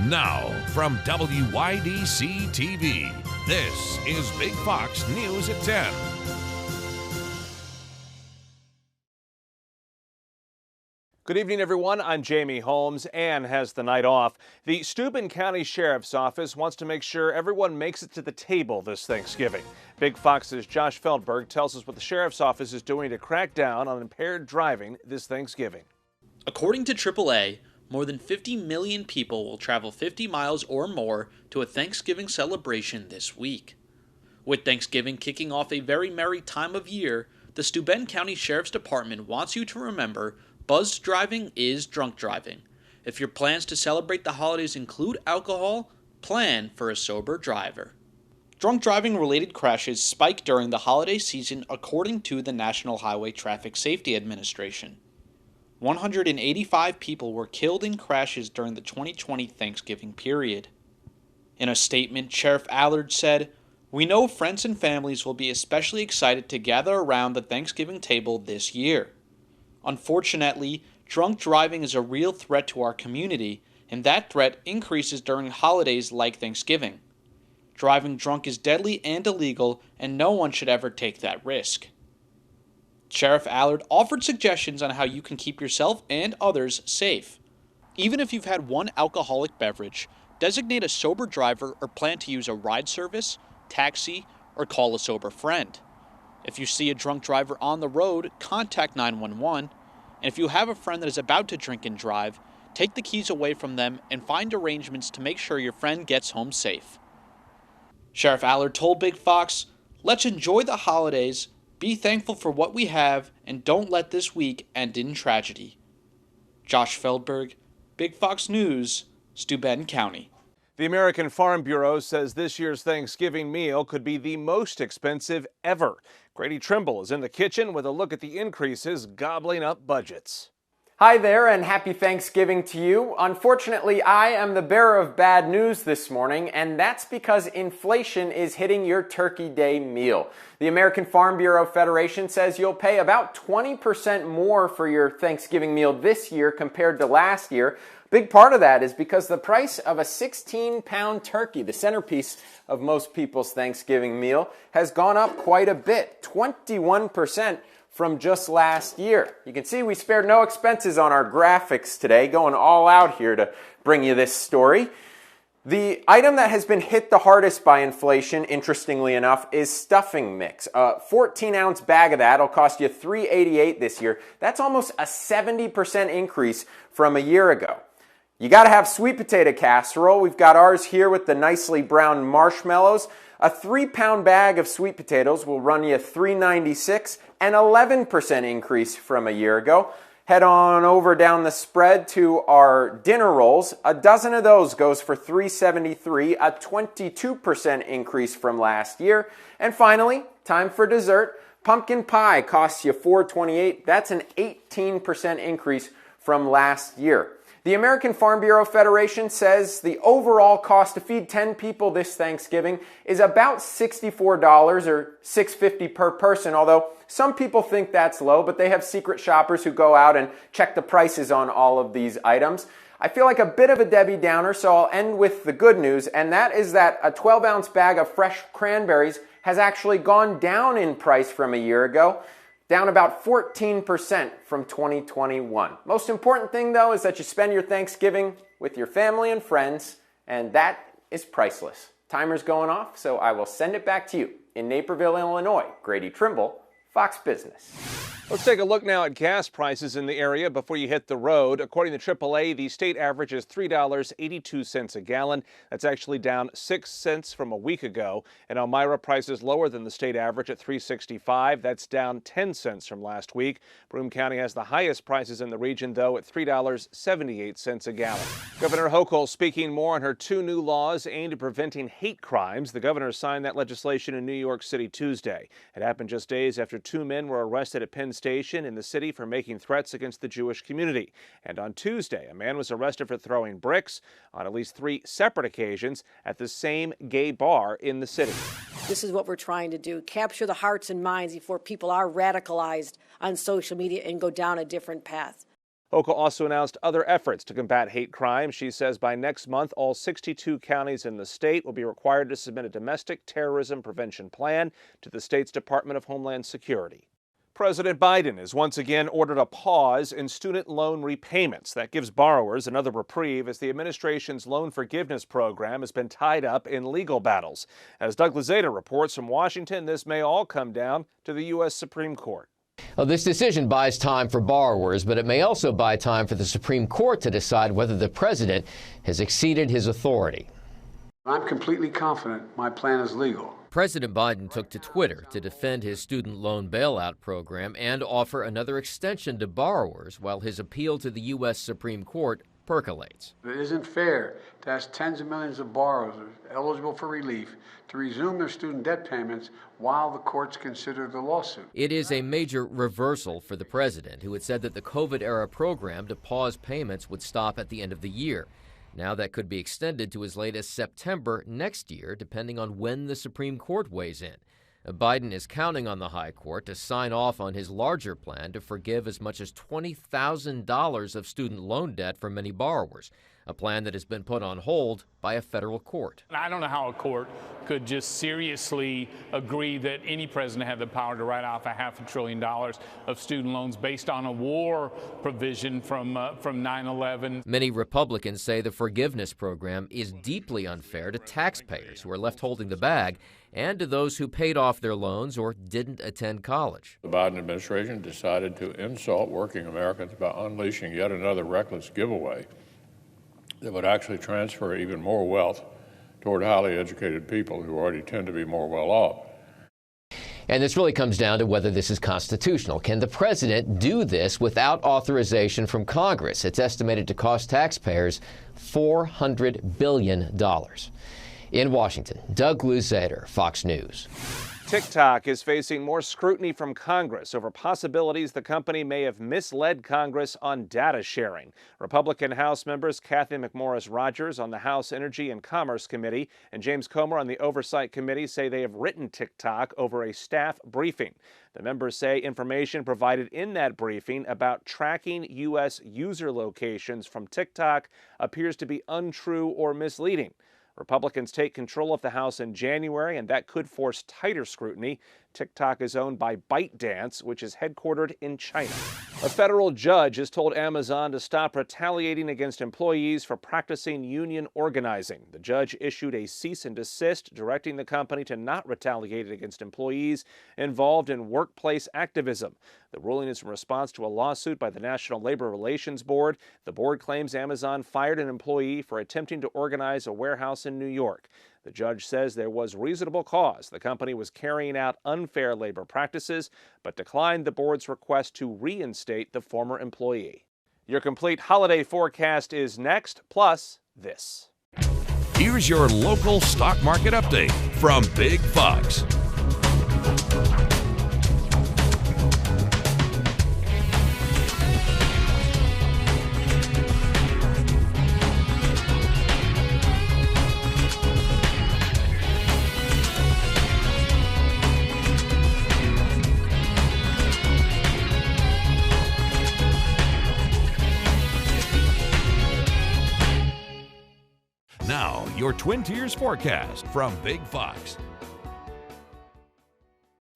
Now, from WYDC TV, this is Big Fox News at 10. Good evening, everyone. I'm Jamie Holmes. Ann has the night off. The Steuben County Sheriff's Office wants to make sure everyone makes it to the table this Thanksgiving. Big Fox's Josh Feldberg tells us what the Sheriff's Office is doing to crack down on impaired driving this Thanksgiving. According to AAA, more than 50 million people will travel 50 miles or more to a Thanksgiving celebration this week. With Thanksgiving kicking off a very merry time of year, the Steuben County Sheriff's Department wants you to remember buzzed driving is drunk driving. If your plans to celebrate the holidays include alcohol, plan for a sober driver. Drunk driving-related crashes spike during the holiday season according to the National Highway Traffic Safety Administration. 185 people were killed in crashes during the 2020 Thanksgiving period. In a statement, Sheriff Allard said, "We know friends and families will be especially excited to gather around the Thanksgiving table this year. Unfortunately, drunk driving is a real threat to our community, and that threat increases during holidays like Thanksgiving. Driving drunk is deadly and illegal, and no one should ever take that risk." Sheriff Allard offered suggestions on how you can keep yourself and others safe. Even if you've had one alcoholic beverage, designate a sober driver or plan to use a ride service, taxi, or call a sober friend. If you see a drunk driver on the road, contact 911. And if you have a friend that is about to drink and drive, take the keys away from them and find arrangements to make sure your friend gets home safe. Sheriff Allard told Big Fox, "Let's enjoy the holidays, be thankful for what we have, and don't let this week end in tragedy." Josh Feldberg, Big Fox News, Steuben County. The American Farm Bureau says this year's Thanksgiving meal could be the most expensive ever. Grady Trimble is in the kitchen with a look at the increases gobbling up budgets. Hi there, and happy Thanksgiving to you. Unfortunately, I am the bearer of bad news this morning, and that's because inflation is hitting your Turkey Day meal. The American Farm Bureau Federation says you'll pay about 20% more for your Thanksgiving meal this year compared to last year. Big part of that is because the price of a 16-pound turkey, the centerpiece of most people's Thanksgiving meal, has gone up quite a bit, 21% from just last year. You can see we spared no expenses on our graphics today, going all out here to bring you this story. The item that has been hit the hardest by inflation, interestingly enough, is stuffing mix. A 14-ounce bag of that will cost you $3.88 this year. That's almost a 70% increase from a year ago. You got to have sweet potato casserole. We've got ours here with the nicely browned marshmallows. A 3-pound bag of sweet potatoes will run you $3.96, an 11% increase from a year ago. Head on over down the spread to our dinner rolls. A dozen of those goes for $3.73, a 22% increase from last year. And finally, time for dessert. Pumpkin pie costs you $4.28. That's an 18% increase from last year. The American Farm Bureau Federation says the overall cost to feed 10 people this Thanksgiving is about $64 or $6.50 per person, although some people think that's low, but they have secret shoppers who go out and check the prices on all of these items. I feel like a bit of a Debbie Downer, so I'll end with the good news, and that is that a 12-ounce bag of fresh cranberries has actually gone down in price from a year ago. Down about 14% from 2021. Most important thing, though, is that you spend your Thanksgiving with your family and friends, and that is priceless. Timer's going off, so I will send it back to you. In Naperville, Illinois, Grady Trimble, Fox Business. Let's take a look now at gas prices in the area before you hit the road. According to AAA, the state average is $3.82 a gallon. That's actually down 6 cents from a week ago. And Elmira prices lower than the state average at $3.65. That's down 10 cents from last week. Broome County has the highest prices in the region, though, at $3.78 a gallon. Governor Hochul speaking more on her 2 new laws aimed at preventing hate crimes. The governor signed that legislation in New York City Tuesday. It happened just days after 2 men were arrested at Penn Station in the city for making threats against the Jewish community. And on Tuesday, a man was arrested for throwing bricks on at least 3 separate occasions at the same gay bar in the city. This is what we're trying to do, capture the hearts and minds before people are radicalized on social media and go down a different path. Hochul also announced other efforts to combat hate crime. She says by next month, all 62 counties in the state will be required to submit a domestic terrorism prevention plan to the state's Department of Homeland Security. President Biden has once again ordered a pause in student loan repayments. That gives borrowers another reprieve as the administration's loan forgiveness program has been tied up in legal battles. As Doug Luzader reports from Washington, this may all come down to the U.S. Supreme Court. Well, this decision buys time for borrowers, but it may also buy time for the Supreme Court to decide whether the president has exceeded his authority. I'm completely confident my plan is legal. President Biden took to Twitter to defend his student loan bailout program and offer another extension to borrowers while his appeal to the U.S. Supreme Court percolates. It isn't fair to ask tens of millions of borrowers eligible for relief to resume their student debt payments while the courts consider the lawsuit. It is a major reversal for the president, who had said that the COVID-era program to pause payments would stop at the end of the year. Now that could be extended to as late as September next year, depending on when the Supreme Court weighs in. Biden is counting on the high court to sign off on his larger plan to forgive as much as $20,000 of student loan debt for many borrowers, a plan that has been put on hold by a federal court. I don't know how a court could just seriously agree that any president had the power to write off $500 billion of student loans based on a war provision from 9/11. Many Republicans say the forgiveness program is deeply unfair to taxpayers who are left holding the bag and to those who paid off their loans or didn't attend college. The Biden administration decided to insult working Americans by unleashing yet another reckless giveaway that would actually transfer even more wealth toward highly educated people who already tend to be more well off. And this really comes down to whether this is constitutional. Can the president do this without authorization from Congress? It's estimated to cost taxpayers $400 billion. In Washington, Doug Luzader, Fox News. TikTok is facing more scrutiny from Congress over possibilities the company may have misled Congress on data sharing. Republican House members Kathy McMorris Rodgers on the House Energy and Commerce Committee and James Comer on the Oversight Committee say they have written TikTok over a staff briefing. The members say information provided in that briefing about tracking U.S. user locations from TikTok appears to be untrue or misleading. Republicans take control of the House in January, and that could force tighter scrutiny. TikTok is owned by ByteDance, which is headquartered in China. A federal judge has told Amazon to stop retaliating against employees for practicing union organizing. The judge issued a cease and desist, directing the company to not retaliate against employees involved in workplace activism. The ruling is in response to a lawsuit by the National Labor Relations Board. The board claims Amazon fired an employee for attempting to organize a warehouse in New York. The judge says there was reasonable cause the company was carrying out unfair labor practices, but declined the board's request to reinstate the former employee. Your complete holiday forecast is next, plus this. Here's your local stock market update from Big Fox. Now, your Twin Tiers forecast from Big Fox.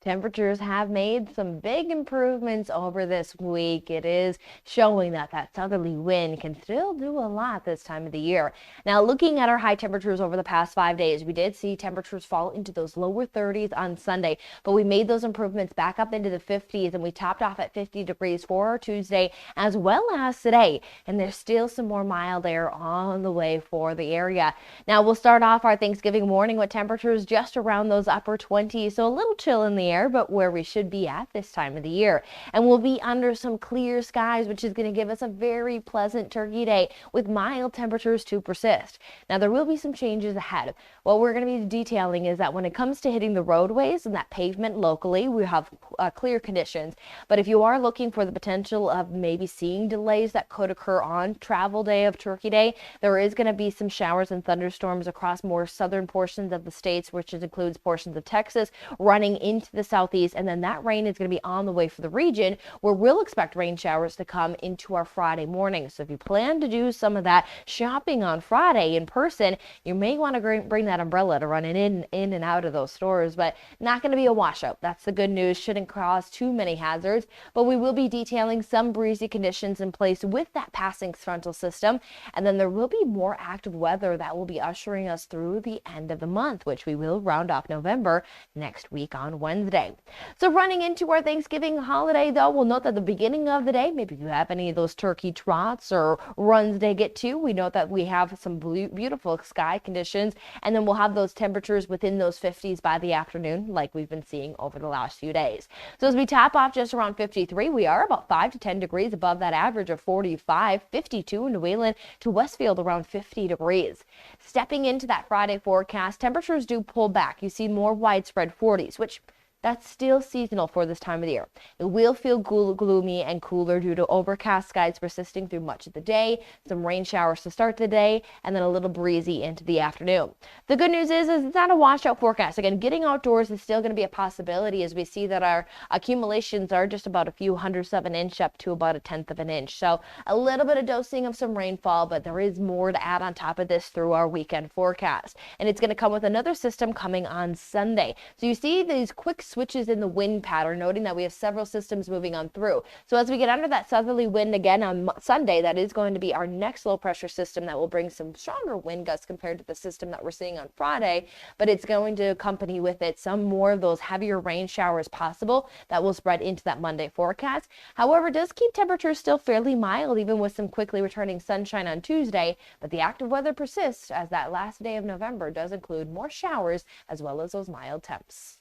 Temperatures have made some big improvements over this week. It is showing that southerly wind can still do a lot this time of the year. Now, looking at our high temperatures over the past 5 days, we did see temperatures fall into those lower 30s on Sunday, but we made those improvements back up into the 50s, and we topped off at 50 degrees for our Tuesday as well as today. And there's still some more mild air on the way for the area. Now, we'll start off our Thanksgiving morning with temperatures just around those upper 20s, so a little chill in the air, but where we should be at this time of the year. And we'll be under some clear skies, which is going to give us a very pleasant turkey day with mild temperatures to persist. Now, there will be some changes ahead. What we're going to be detailing is that when it comes to hitting the roadways and that pavement locally, we have clear conditions. But if you are looking for the potential of maybe seeing delays that could occur on travel day of Turkey Day, there is going to be some showers and thunderstorms across more southern portions of the states, which includes portions of Texas running into the the southeast, and then that rain is going to be on the way for the region, where we'll expect rain showers to come into our Friday morning. So if you plan to do some of that shopping on Friday in person, you may want to bring that umbrella to run in and out of those stores, but not going to be a washout. That's the good news. Shouldn't cause too many hazards, but we will be detailing some breezy conditions in place with that passing frontal system, and then there will be more active weather that will be ushering us through the end of the month, which we will round off November next week on Wednesday. So running into our Thanksgiving holiday, though, we'll note that the beginning of the day, maybe you have any of those turkey trots or runs to get to, we note that we have some beautiful sky conditions, and then we'll have those temperatures within those 50s by the afternoon, like we've been seeing over the last few days. So as we top off just around 53, we are about 5 to 10 degrees above that average of 45, 52 in New England to Westfield around 50 degrees. Stepping into that Friday forecast, temperatures do pull back. You see more widespread 40s, which that's still seasonal for this time of the year. It will feel gloomy and cooler due to overcast skies persisting through much of the day, some rain showers to start the day, and then a little breezy into the afternoon. The good news is it's not a washout forecast. Again, getting outdoors is still going to be a possibility as we see that our accumulations are just about a few hundredths of an inch up to about a tenth of an inch. So a little bit of dosing of some rainfall, but there is more to add on top of this through our weekend forecast. And it's going to come with another system coming on Sunday. So you see these quick switches in the wind pattern, noting that we have several systems moving on through. So as we get under that southerly wind again on Sunday, that is going to be our next low pressure system that will bring some stronger wind gusts compared to the system that we're seeing on Friday, but it's going to accompany with it some more of those heavier rain showers possible that will spread into that Monday forecast. However, it does keep temperatures still fairly mild, even with some quickly returning sunshine on Tuesday, but the active weather persists as that last day of November does include more showers as well as those mild temps.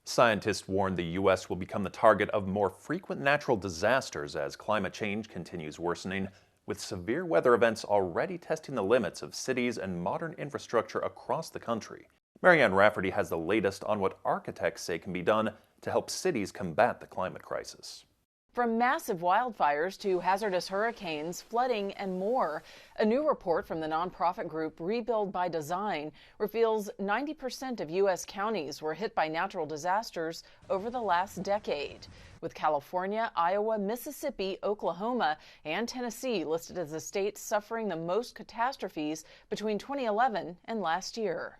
Scientists warn the U.S. will become the target of more frequent natural disasters as climate change continues worsening, with severe weather events already testing the limits of cities and modern infrastructure across the country. Marianne Rafferty has the latest on what architects say can be done to help cities combat the climate crisis. From massive wildfires to hazardous hurricanes, flooding, and more, a new report from the nonprofit group Rebuild by Design reveals 90% of U.S. counties were hit by natural disasters over the last decade, with California, Iowa, Mississippi, Oklahoma, and Tennessee listed as the states suffering the most catastrophes between 2011 and last year.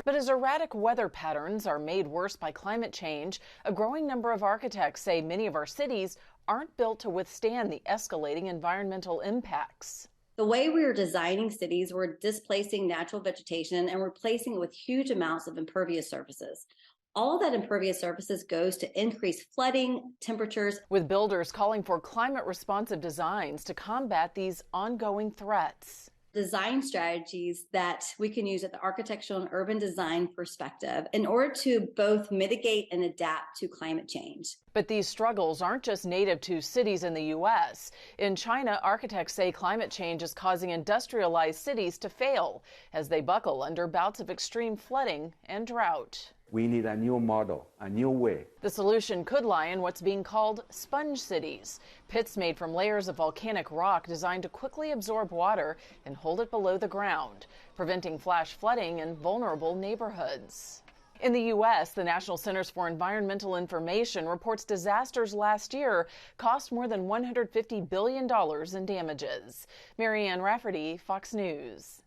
But as erratic weather patterns are made worse by climate change, a growing number of architects say many of our cities aren't built to withstand the escalating environmental impacts. The way we are designing cities, we're displacing natural vegetation and replacing it with huge amounts of impervious surfaces. All that impervious surfaces goes to increase flooding, temperatures. With builders calling for climate-responsive designs to combat these ongoing threats. Design strategies that we can use at the architectural and urban design perspective in order to both mitigate and adapt to climate change. But these struggles aren't just native to cities in the U.S. In China, architects say climate change is causing industrialized cities to fail as they buckle under bouts of extreme flooding and drought. We need a new model, a new way. The solution could lie in what's being called sponge cities, pits made from layers of volcanic rock designed to quickly absorb water and hold it below the ground, preventing flash flooding in vulnerable neighborhoods. In the U.S., the National Centers for Environmental Information reports disasters last year cost more than $150 billion in damages. Marianne Rafferty, Fox News.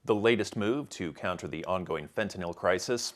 The latest move to counter the ongoing fentanyl crisis.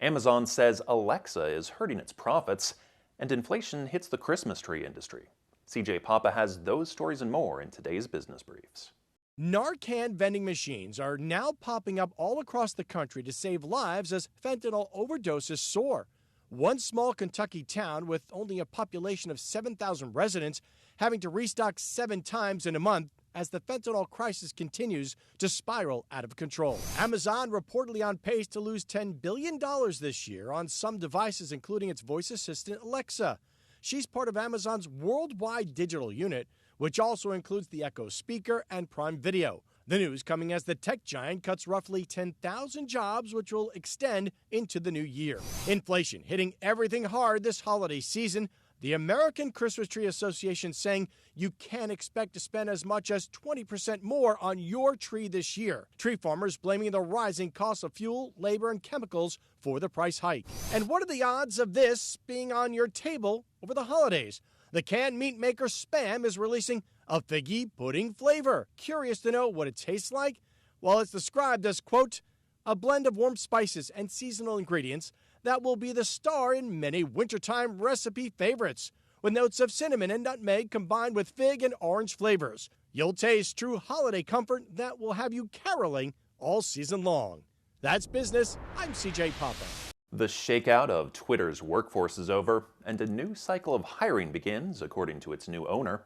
Amazon says Alexa is hurting its profits, and inflation hits the Christmas tree industry. CJ Papa has those stories and more in today's Business Briefs. Narcan vending machines are now popping up all across the country to save lives as fentanyl overdoses soar. One small Kentucky town with only a population of 7,000 residents having to restock 7 times in a month as the fentanyl crisis continues to spiral out of control. Amazon reportedly on pace to lose $10 billion this year on some devices, including its voice assistant Alexa. She's part of Amazon's worldwide digital unit, which also includes the Echo speaker and Prime Video. The news coming as the tech giant cuts roughly 10,000 jobs, which will extend into the new year. Inflation hitting everything hard this holiday season. The American Christmas Tree Association saying you can expect to spend as much as 20% more on your tree this year. Tree farmers blaming the rising cost of fuel, labor, and chemicals for the price hike. And what are the odds of this being on your table over the holidays? The canned meat maker Spam is releasing a figgy pudding flavor. Curious to know what it tastes like? Well, it's described as, quote, a blend of warm spices and seasonal ingredients that will be the star in many wintertime recipe favorites, with notes of cinnamon and nutmeg combined with fig and orange flavors. You'll taste true holiday comfort that will have you caroling all season long. That's business. I'm CJ Papa. The shakeout of Twitter's workforce is over, and a new cycle of hiring begins, according to its new owner.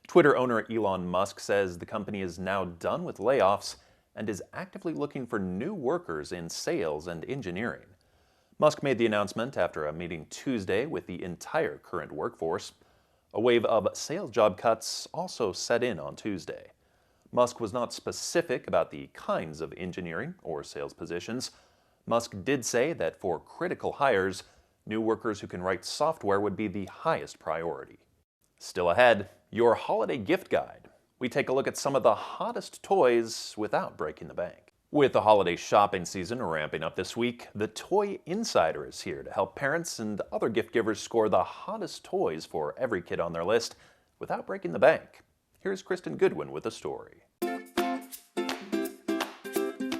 Twitter owner Elon Musk says the company is now done with layoffs and is actively looking for new workers in sales and engineering. Musk made the announcement after a meeting Tuesday with the entire current workforce. A wave of sales job cuts also set in on Tuesday. Musk was not specific about the kinds of engineering or sales positions. Musk did say that for critical hires, new workers who can write software would be the highest priority. Still ahead, your holiday gift guide. We take a look at some of the hottest toys without breaking the bank. With the holiday shopping season ramping up this week, the Toy Insider is here to help parents and other gift givers score the hottest toys for every kid on their list without breaking the bank. Here's Kristen Goodwin with the story.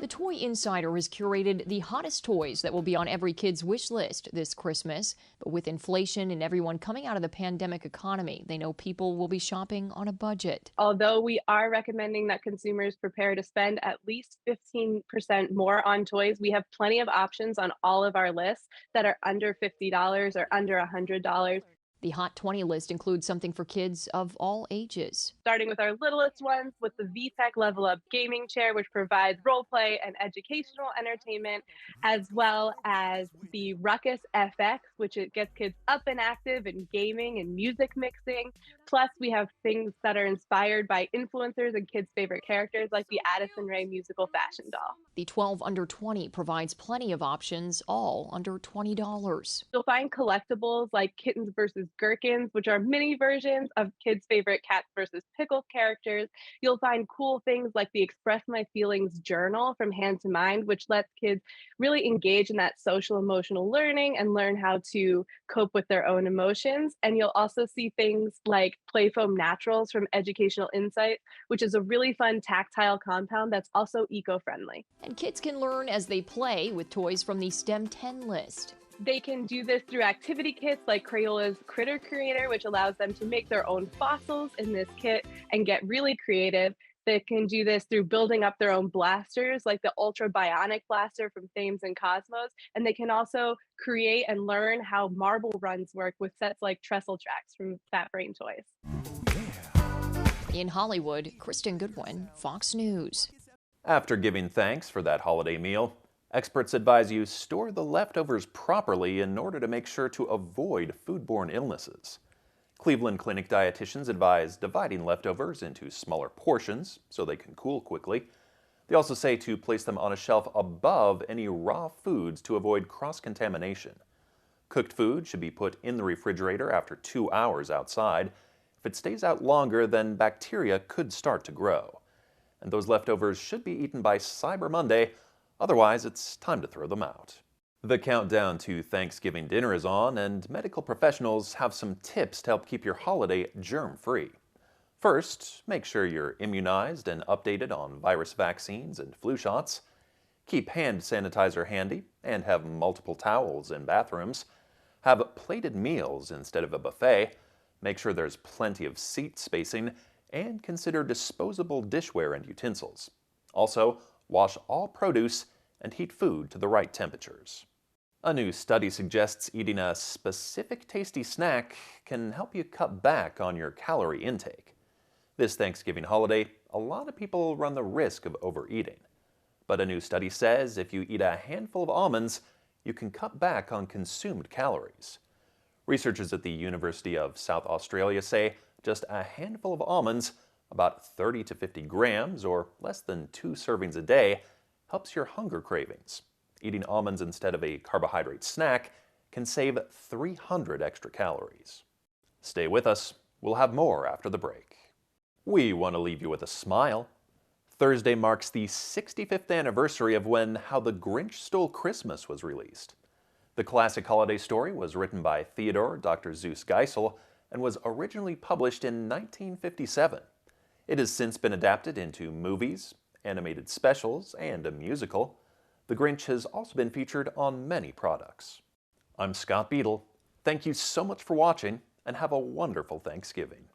The Toy Insider has curated the hottest toys that will be on every kid's wish list this Christmas. But with inflation and everyone coming out of the pandemic economy, they know people will be shopping on a budget. Although we are recommending that consumers prepare to spend at least 15% more on toys, we have plenty of options on all of our lists that are under $50 or under $100. The Hot 20 list includes something for kids of all ages. Starting with our littlest ones with the VTech Level Up gaming chair, which provides role play and educational entertainment, as well as the Ruckus FX, which it gets kids up and active in gaming and music mixing. Plus, we have things that are inspired by influencers and kids' favorite characters, like the Addison Rae musical fashion doll. The 12 under 20 provides plenty of options, all under $20. You'll find collectibles like Kittens vs. Gherkins, which are mini versions of kids' favorite Cats vs. Pickles characters. You'll find cool things like the Express My Feelings journal from Hand to Mind, which lets kids really engage in that social emotional learning and learn how to cope with their own emotions. And you'll also see things like Play Foam Naturals from Educational Insight, which is a really fun tactile compound that's also eco-friendly. And kids can learn as they play with toys from the STEM 10 list. They can do this through activity kits like Crayola's Critter Creator, which allows them to make their own fossils in this kit and get really creative. They can do this through building up their own blasters, like the Ultra Bionic Blaster from Thames and Cosmos. And they can also create and learn how marble runs work with sets like Trestle Tracks from Fat Brain Toys. In Hollywood, Kristen Goodwin, Fox News. After giving thanks for that holiday meal, experts advise you store the leftovers properly in order to make sure to avoid foodborne illnesses. Cleveland Clinic dietitians advise dividing leftovers into smaller portions so they can cool quickly. They also say to place them on a shelf above any raw foods to avoid cross-contamination. Cooked food should be put in the refrigerator after 2 hours outside. If it stays out longer, then bacteria could start to grow. And those leftovers should be eaten by Cyber Monday, otherwise it's time to throw them out. The countdown to Thanksgiving dinner is on, and medical professionals have some tips to help keep your holiday germ-free. First, make sure you're immunized and updated on virus vaccines and flu shots. Keep hand sanitizer handy and have multiple towels in bathrooms. Have plated meals instead of a buffet. Make sure there's plenty of seat spacing, and consider disposable dishware and utensils. Also, wash all produce and heat food to the right temperatures. A new study suggests eating a specific tasty snack can help you cut back on your calorie intake. This Thanksgiving holiday, a lot of people run the risk of overeating. But a new study says if you eat a handful of almonds, you can cut back on consumed calories. Researchers at the University of South Australia say just a handful of almonds, about 30 to 50 grams or less than 2 servings a day, helps your hunger cravings. Eating almonds instead of a carbohydrate snack can save 300 extra calories. Stay with us. We'll have more after the break. We want to leave you with a smile. Thursday marks the 65th anniversary of when How the Grinch Stole Christmas was released. The classic holiday story was written by Theodore Dr. Zeus Geisel and was originally published in 1957. It has since been adapted into movies, animated specials, and a musical. The Grinch has also been featured on many products. I'm Scott Beadle. Thank you so much for watching, and have a wonderful Thanksgiving.